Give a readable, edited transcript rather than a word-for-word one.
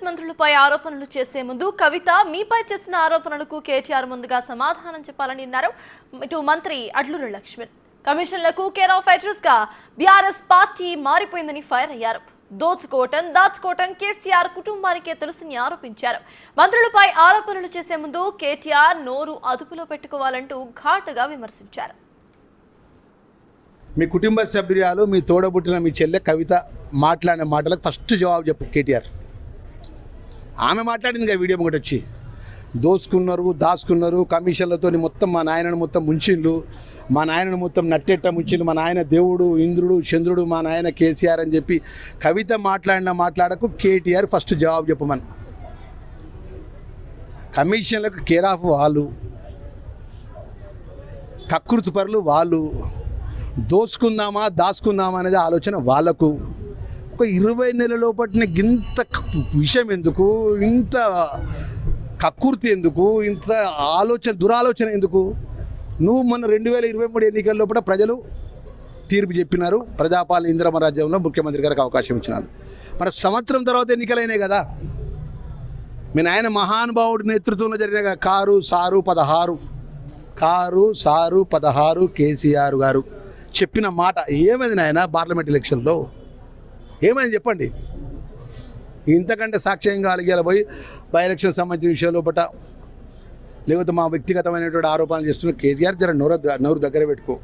మంత్రులపై ఆరోపణలు చేసే ముందు కవిత మీపై చేసిన ఆరోపణలకు కేటీఆర్ ముందుగా సమాధానం చెప్పాలని అన్నారు. ఇటు మంత్రి అడ్లూరి లక్ష్మణ్ కమిషన్లకు కేర్ ఆఫ్ అడ్రస్ గా బీఆర్ఎస్ పార్టీ మారిపోయిందని ఫైర్ అయ్యారు. దాచుకోవటం కేసీఆర్ కుటుంబానికే తెలుసని ఆరోపించారు. మంత్రులపై ఆరోపణలు చేసే ముందు కేటీఆర్ నోరు అదుపులో పెట్టుకోవాలంటూ ఘాటుగా విమర్శించారు. మీ కుటుంబ సభ్యురాలు మీ తోడబుట్టిన మీ చెల్లె కవిత మాట్లాడిన మాటలకు ఫస్ట్ జవాబు చెప్పు కేటీఆర్. ఆమె మాట్లాడింది కదా వీడియో ఒకటి వచ్చి దాచుకున్నారు కమిషన్లతో మొత్తం మా నాయనను మొత్తం ముంచిండ్లు, మా నాయనను మొత్తం నట్టెట్ట ముంచిండ్లు, మా నాయన దేవుడు ఇంద్రుడు చంద్రుడు మా నాయన కేసీఆర్ అని చెప్పి కవిత మాటలకు కేటీఆర్ ఫస్ట్ జవాబు చెప్పమని. కమిషన్లకు కేర్ ఆఫ్ వాళ్ళు, కకృతి పరులు వాళ్ళు, దాచుకుందామా అనేది ఆలోచన వాళ్ళకు. ఒక 20 నెలల పట్టిన ఇంత విషయం ఎందుకు, ఇంత కక్కుర్తి ఎందుకు, ఇంత దురాలోచన ఎందుకు? నువ్వు మొన్న 2023 ఎన్నికల లోపల ప్రజలు తీర్పు చెప్పినారు. ప్రజాపాలన ఇందిరమ్మ రాజ్యంలో ముఖ్యమంత్రి గారికి అవకాశం ఇచ్చినారు. మన సంవత్సరం తర్వాత ఎన్నికలైనాయి కదా. మీ నాయన మహానుభావుడి నేతృత్వంలో జరిగిన కారు సారు 16 కేసీఆర్ గారు చెప్పిన మాట ఏమైంది నాయన? పార్లమెంట్ ఎలక్షన్లో ఏమైంది చెప్పండి. ఇంతకంటే సాక్ష్యంగా అలిగేలా పోయి బై ఎలక్షన్ సంబంధించిన విషయంలో లేకపోతే మా వ్యక్తిగతమైనటువంటి ఆరోపణలు చేస్తున్న కేటీఆర్ జర నోరు దగ్గర పెట్టుకో.